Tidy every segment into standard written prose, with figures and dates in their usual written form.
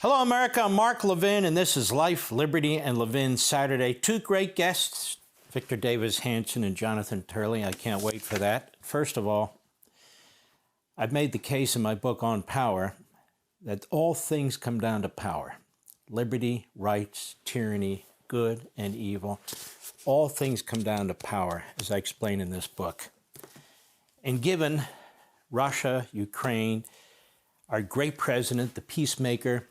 Hello, America. I'm Mark Levin, and this is Life, Liberty, and Levin Saturday. Two great guests, Victor Davis Hanson and Jonathan Turley. I can't wait for that. First of all, I've made the case in my book on power that all things come down to power. Liberty, rights, tyranny, good and evil. All things come down to power, as I explain in this book. And given Russia, Ukraine, our great president, the peacemaker,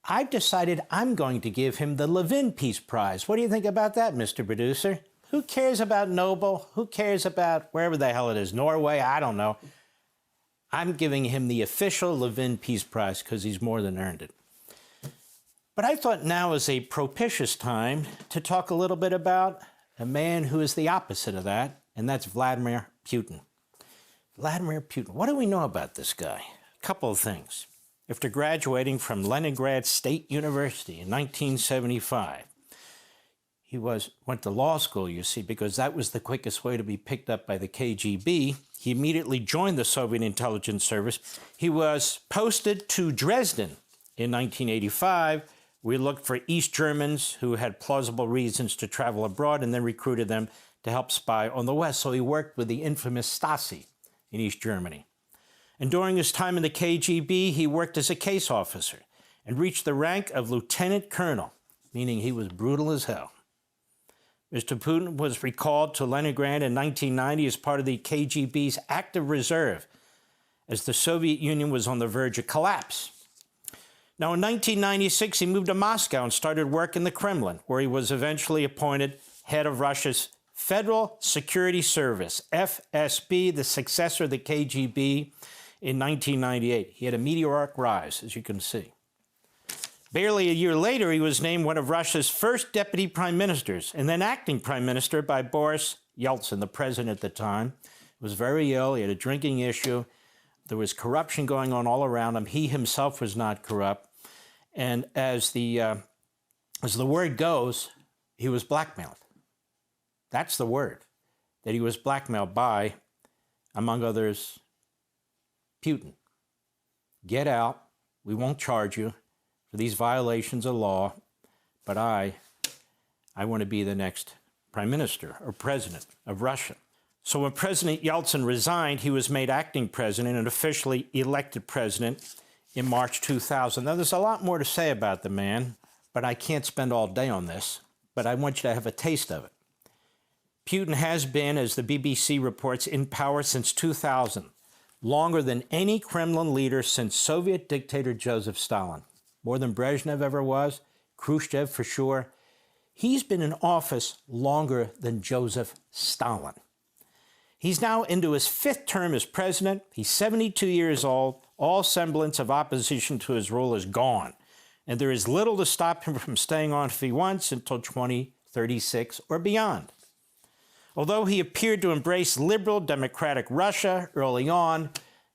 I've decided I'm going to give him the Levin Peace Prize. What do you think about that, Mr. Producer? Who cares about Nobel? Who cares about wherever the hell it is? Norway? I don't know. I'm giving him the official Levin Peace Prize because he's more than earned it. But I thought now is a propitious time to talk a little bit about a man who is the opposite of that, and that's Vladimir Putin. Vladimir Putin. What do we know about this guy? A couple of things. After graduating from Leningrad State University in 1975, he went to law school, you see, because that was the quickest way to be picked up by the KGB. He immediately joined the Soviet intelligence service. He was posted to Dresden in 1985. We looked for East Germans who had plausible reasons to travel abroad and then recruited them to help spy on the West. So he worked with the infamous Stasi in East Germany. And during his time in the KGB, he worked as a case officer and reached the rank of lieutenant colonel, meaning he was brutal as hell. Mr. Putin was recalled to Leningrad in 1990 as part of the KGB's active reserve, as the Soviet Union was on the verge of collapse. Now, in 1996, he moved to Moscow and started work in the Kremlin, where he was eventually appointed head of Russia's Federal Security Service, FSB, the successor of the KGB, in 1998. He had a meteoric rise, as you can see. Barely a year later, he was named one of Russia's first deputy prime ministers and then acting prime minister by Boris Yeltsin, the president at the time. He was very ill. He had a drinking issue. There was corruption going on all around him. He himself was not corrupt. And as the word goes, he was blackmailed. That's the word, that he was blackmailed by, among others, Putin. Get out. We won't charge you for these violations of law, but I want to be the next prime minister or president of Russia. So when President Yeltsin resigned, he was made acting president and officially elected president in March 2000. Now, there's a lot more to say about the man, but I can't spend all day on this, but I want you to have a taste of it. Putin has been, as the BBC reports, in power since 2000, longer than any Kremlin leader since Soviet dictator Joseph Stalin. More than Brezhnev ever was, Khrushchev for sure. He's been in office longer than Joseph Stalin. He's now into his fifth term as president. He's 72 years old. All semblance of opposition to his rule is gone. And there is little to stop him from staying on if he wants until 2036 or beyond. Although he appeared to embrace liberal democratic Russia early on,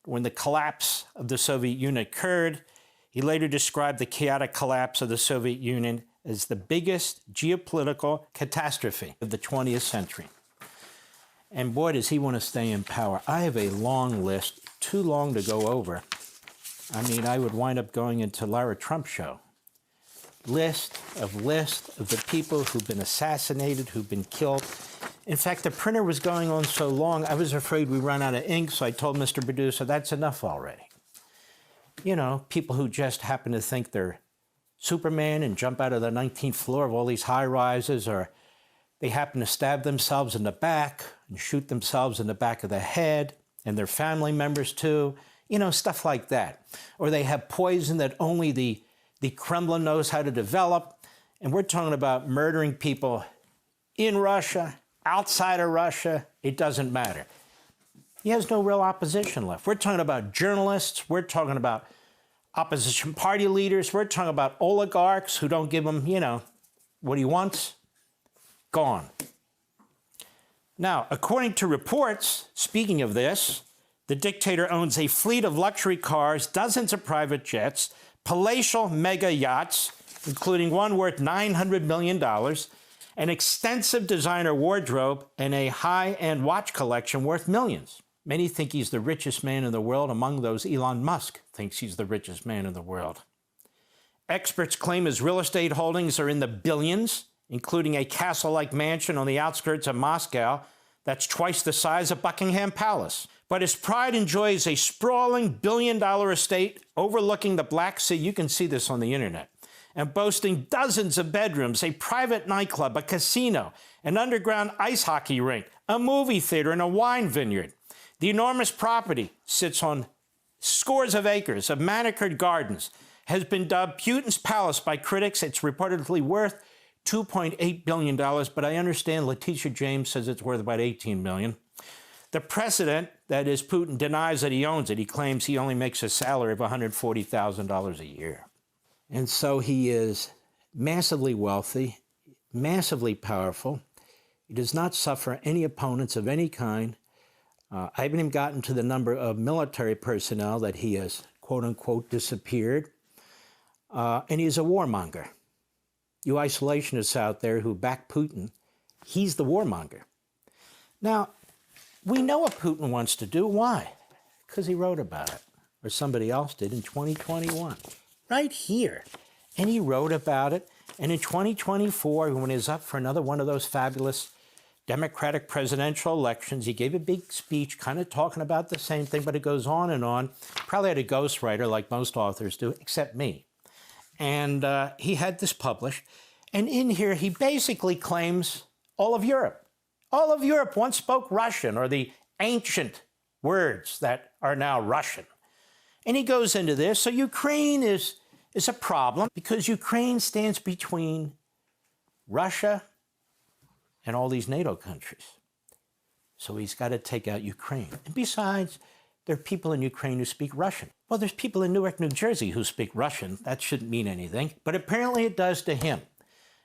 when the collapse of the Soviet Union occurred, he later described the chaotic collapse of the Soviet Union as the biggest geopolitical catastrophe of the 20th century. And boy, does he want to stay in power. I have a long list, too long to go over. I mean, I would wind up going into Lara Trump's show. List of the people who've been assassinated, who've been killed. In fact, the printer was going on so long, I was afraid we run out of ink, so I told Mr. Producer, that's enough already. You know, people who just happen to think they're Superman and jump out of the 19th floor of all these high-rises, or they happen to stab themselves in the back and shoot themselves in the back of the head, and their family members too, you know, stuff like that. Or they have poison that only the Kremlin knows how to develop, and we're talking about murdering people in Russia, outside of Russia, it doesn't matter. He has no real opposition left. We're talking about journalists. We're talking about opposition party leaders. We're talking about oligarchs who don't give him, you know, what he wants. Gone. Now, according to reports, speaking of this, the dictator owns a fleet of luxury cars, dozens of private jets, palatial mega yachts, including one worth $900 million, an extensive designer wardrobe, and a high-end watch collection worth millions. Many think he's the richest man in the world. Among those, Elon Musk thinks he's the richest man in the world. Experts claim his real estate holdings are in the billions, including a castle-like mansion on the outskirts of Moscow that's twice the size of Buckingham Palace. But his pride enjoys a sprawling billion-dollar estate overlooking the Black Sea. You can see this on the internet. And boasting dozens of bedrooms, a private nightclub, a casino, an underground ice hockey rink, a movie theater, and a wine vineyard. The enormous property sits on scores of acres of manicured gardens, has been dubbed Putin's palace by critics. It's reportedly worth $2.8 billion, but I understand Letitia James says it's worth about $18 million. The president, that is Putin, denies that he owns it. He claims he only makes a salary of $140,000 a year. And so he is massively wealthy, massively powerful. He does not suffer any opponents of any kind. I haven't even gotten to the number of military personnel that he has, quote unquote, disappeared. And he's a warmonger. You isolationists out there who back Putin, he's the warmonger. Now, we know what Putin wants to do. Why? Because he wrote about it, or somebody else did in 2021, right here. And he wrote about it. And in 2024, when he was up for another one of those fabulous Democratic presidential elections, he gave a big speech kind of talking about the same thing, but it goes on and on. Probably had a ghostwriter like most authors do, except me. And he had this published. And in here, he basically claims all of Europe. All of Europe once spoke Russian, or the ancient words that are now Russian. And he goes into this. So Ukraine is a problem because Ukraine stands between Russia and all these NATO countries. So he's got to take out Ukraine. And besides, there are people in Ukraine who speak Russian. Well, there's people in Newark, New Jersey who speak Russian. That shouldn't mean anything, but apparently it does to him.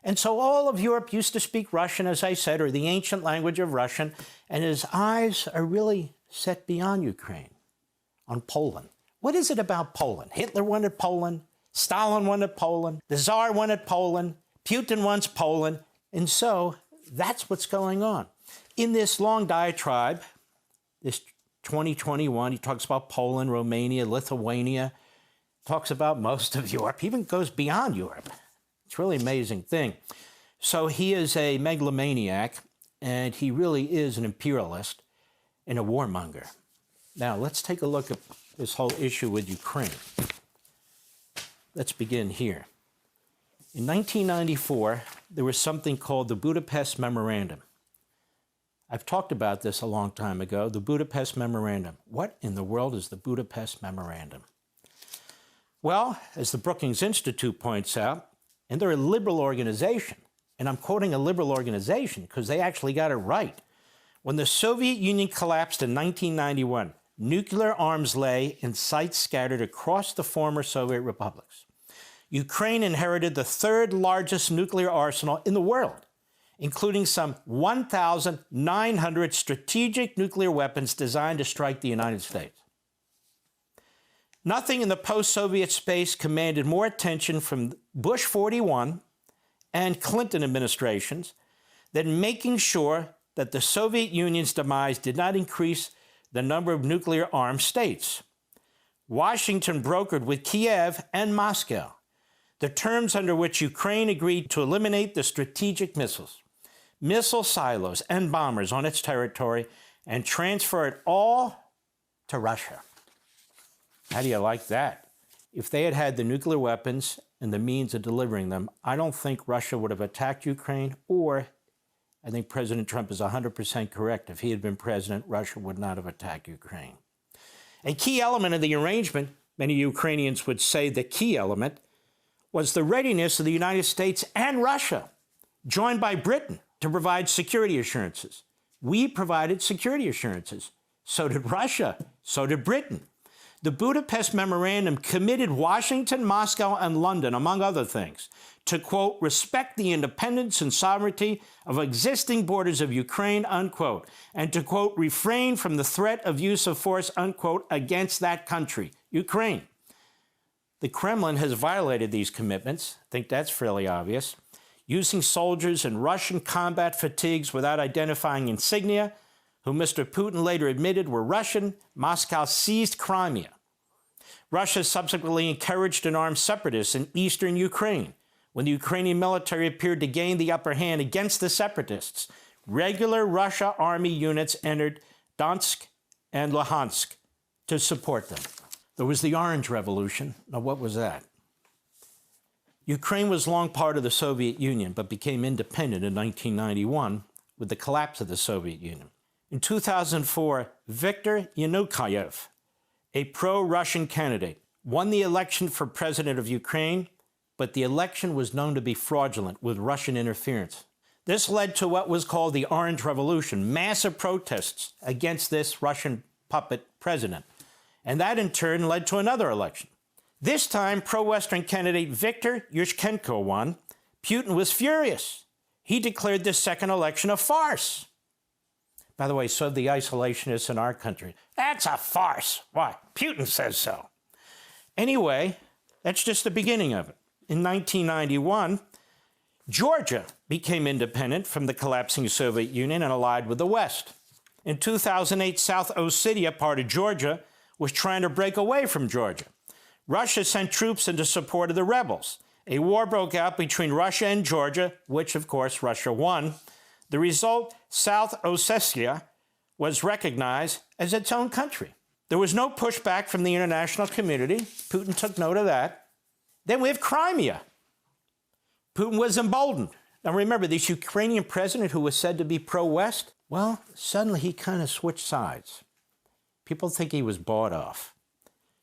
And so all of Europe used to speak Russian, as I said, or the ancient language of Russian, and his eyes are really set beyond Ukraine, on Poland. What is it about Poland? Hitler wanted Poland, Stalin wanted Poland, the Tsar wanted Poland, Putin wants Poland, and so that's what's going on. In this long diatribe, this 2021, he talks about Poland, Romania, Lithuania, talks about most of Europe, even goes beyond Europe. It's a really amazing thing. So he is a megalomaniac, and he really is an imperialist and a warmonger. Now, let's take a look at this whole issue with Ukraine. Let's begin here. In 1994, there was something called the Budapest Memorandum. I've talked about this a long time ago, the Budapest Memorandum. What in the world is the Budapest Memorandum? Well, as the Brookings Institute points out, and they're a liberal organization, and I'm quoting a liberal organization because they actually got it right. When the Soviet Union collapsed in 1991, nuclear arms lay in sites scattered across the former Soviet republics. Ukraine inherited the third largest nuclear arsenal in the world, including some 1,900 strategic nuclear weapons designed to strike the United States. Nothing in the post-Soviet space commanded more attention from Bush 41 and Clinton administrations than making sure that the Soviet Union's demise did not increase the number of nuclear-armed states. Washington brokered with Kiev and Moscow the terms under which Ukraine agreed to eliminate the strategic missiles, missile silos, and bombers on its territory and transfer it all to Russia. How do you like that? If they had had the nuclear weapons and the means of delivering them, I don't think Russia would have attacked Ukraine, or I think President Trump is 100% correct. If he had been president, Russia would not have attacked Ukraine. A key element of the arrangement, many Ukrainians would say the key element, was the readiness of the United States and Russia, joined by Britain, to provide security assurances. We provided security assurances. So did Russia. So did Britain. The Budapest Memorandum committed Washington, Moscow, and London, among other things, to, quote, respect the independence and sovereignty of existing borders of Ukraine, unquote, and to, quote, refrain from the threat of use of force, unquote, against that country, Ukraine. The Kremlin has violated these commitments. I think that's fairly obvious. Using soldiers in Russian combat fatigues without identifying insignia, who Mr. Putin later admitted were Russian, Moscow seized Crimea. Russia subsequently encouraged and armed separatists in eastern Ukraine. When the Ukrainian military appeared to gain the upper hand against the separatists, regular Russia army units entered Donetsk and Luhansk to support them. There was the Orange Revolution. Now, what was that? Ukraine was long part of the Soviet Union, but became independent in 1991 with the collapse of the Soviet Union. In 2004, Viktor Yanukovych, a pro-Russian candidate, won the election for president of Ukraine, but the election was known to be fraudulent with Russian interference. This led to what was called the Orange Revolution, massive protests against this Russian puppet president. And that in turn led to another election. This time, pro-Western candidate Viktor Yushchenko won. Putin was furious. He declared this second election a farce. By the way, so the isolationists in our country. That's a farce. Why? Putin says so. Anyway, that's just the beginning of it. In 1991, Georgia became independent from the collapsing Soviet Union and allied with the West. In 2008, South Ossetia, part of Georgia, was trying to break away from Georgia. Russia sent troops into support of the rebels. A war broke out between Russia and Georgia, which, of course, Russia won. The result, South Ossetia was recognized as its own country. There was no pushback from the international community. Putin took note of that. Then we have Crimea. Putin was emboldened. Now remember, this Ukrainian president who was said to be pro-West, well, suddenly he kind of switched sides. People think he was bought off.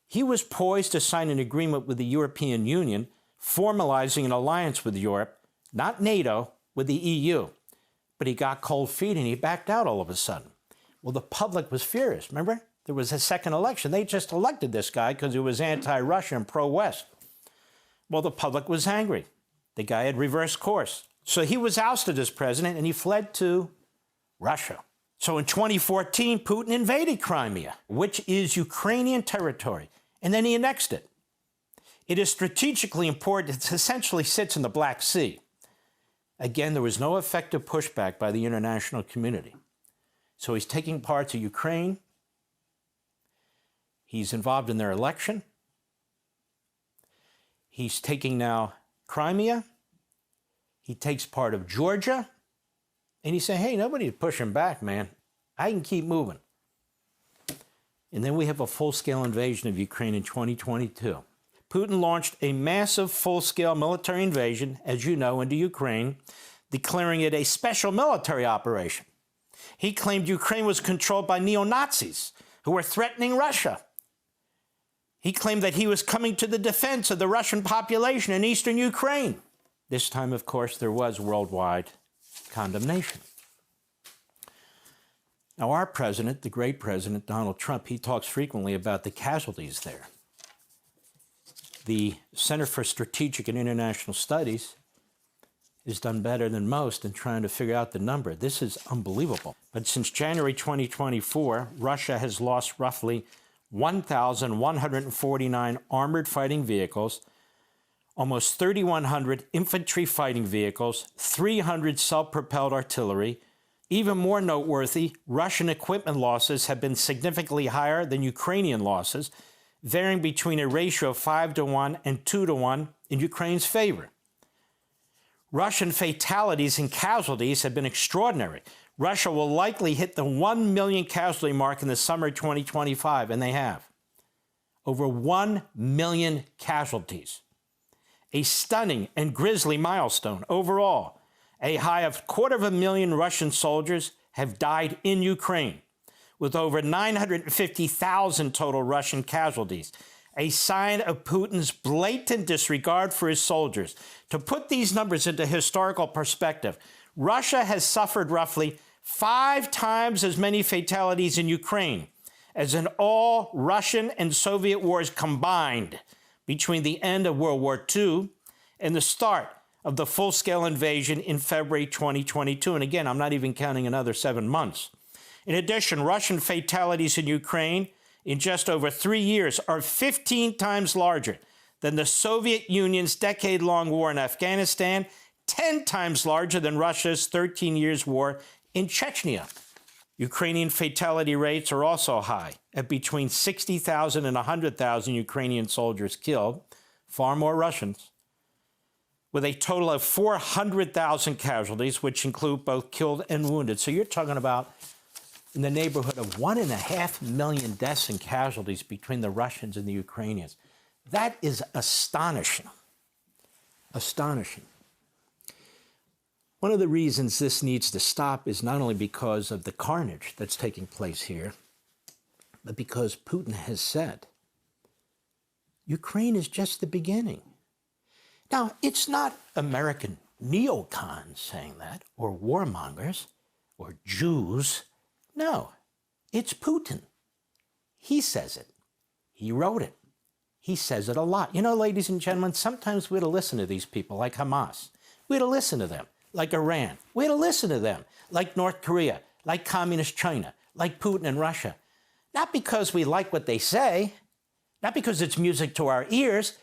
He was poised to sign an agreement with the European Union, formalizing an alliance with Europe, not NATO, with the EU. But he got cold feet and he backed out all of a sudden. Well, the public was furious. Remember? There was a second election. They just elected this guy because he was anti-Russia and pro-West. Well, the public was angry. The guy had reversed course. So he was ousted as president and he fled to Russia. So in 2014, Putin invaded Crimea, which is Ukrainian territory, and then he annexed it. It is strategically important. It essentially sits in the Black Sea. Again, there was no effective pushback by the international community. So he's taking parts of Ukraine. He's involved in their election. He's taking now Crimea. He takes part of Georgia. And he's saying, hey, nobody's pushing back, man. I can keep moving. And then we have a full-scale invasion of Ukraine in 2022. Putin launched a massive full-scale military invasion, as you know, into Ukraine, declaring it a special military operation. He claimed Ukraine was controlled by neo-Nazis who were threatening Russia. He claimed that he was coming to the defense of the Russian population in eastern Ukraine. This time, of course, there was worldwide condemnation. Now, our president, the great president, Donald Trump, he talks frequently about the casualties there. The Center for Strategic and International Studies has done better than most in trying to figure out the number. This is unbelievable. But since January 2024, Russia has lost roughly 1,149 armored fighting vehicles, almost 3,100 infantry fighting vehicles, 300 self-propelled artillery. Even more noteworthy, Russian equipment losses have been significantly higher than Ukrainian losses, varying between a ratio of 5-to-1 and 2-to-1 in Ukraine's favor. Russian fatalities and casualties have been extraordinary. Russia will likely hit the 1 million casualty mark in the summer of 2025, and they have. Over 1 million casualties. A stunning and grisly milestone overall. A high of 250,000 Russian soldiers have died in Ukraine, with over 950,000 total Russian casualties, a sign of Putin's blatant disregard for his soldiers. To put these numbers into historical perspective, Russia has suffered roughly 5 times as many fatalities in Ukraine as in all Russian and Soviet wars combined between the end of World War II and the start of the full-scale invasion in February 2022. And again, I'm not even counting another 7 months. In addition, Russian fatalities in Ukraine in just over 3 years are 15 times larger than the Soviet Union's decade-long war in Afghanistan, 10 times larger than Russia's 13 years war in Chechnya. Ukrainian fatality rates are also high, at between 60,000 and 100,000 Ukrainian soldiers killed, far more Russians, with a total of 400,000 casualties, which include both killed and wounded. So you're talking about in the neighborhood of 1.5 million deaths and casualties between the Russians and the Ukrainians. That is astonishing. Astonishing. One of the reasons this needs to stop is not only because of the carnage that's taking place here, but because Putin has said Ukraine is just the beginning. Now, it's not American neocons saying that, or warmongers, or Jews. No, it's Putin. He says it. He wrote it. He says it a lot. You know, ladies and gentlemen, sometimes we ought to listen to these people like Hamas. We ought to listen to them like Iran. We ought to listen to them like North Korea, like Communist China, like Putin and Russia. Not because we like what they say, not because it's music to our ears,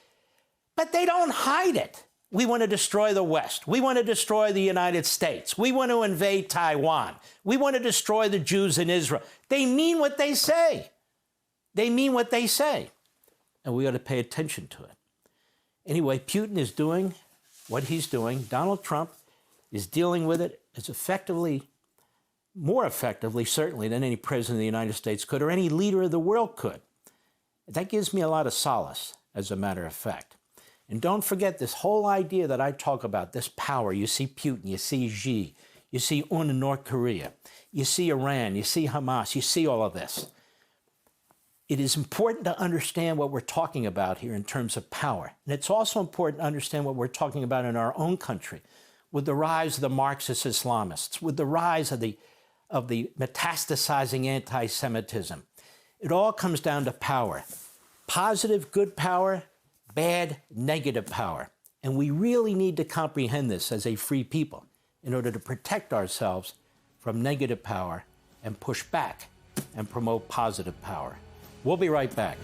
but they don't hide it. We want to destroy the West. We want to destroy the United States. We want to invade Taiwan. We want to destroy the Jews in Israel. They mean what they say. They mean what they say. And we ought to pay attention to it. Anyway, Putin is doing what he's doing. Donald Trump is dealing with it as effectively, more effectively, certainly, than any president of the United States could or any leader of the world could. That gives me a lot of solace, as a matter of fact. And don't forget this whole idea that I talk about, this power. You see Putin, you see Xi, you see Un in North Korea, you see Iran, you see Hamas, you see all of this. It is important to understand what we're talking about here in terms of power. And it's also important to understand what we're talking about in our own country, with the rise of the Marxist Islamists, with the rise of the metastasizing anti-Semitism. It all comes down to power. Positive, good power, bad, negative power. And we really need to comprehend this as a free people in order to protect ourselves from negative power and push back and promote positive power. We'll be right back.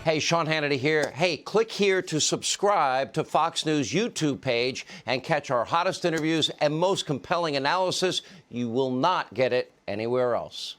Hey, Sean Hannity here. Hey, click here to subscribe to Fox News YouTube page and catch our hottest interviews and most compelling analysis. You will not get it anywhere else.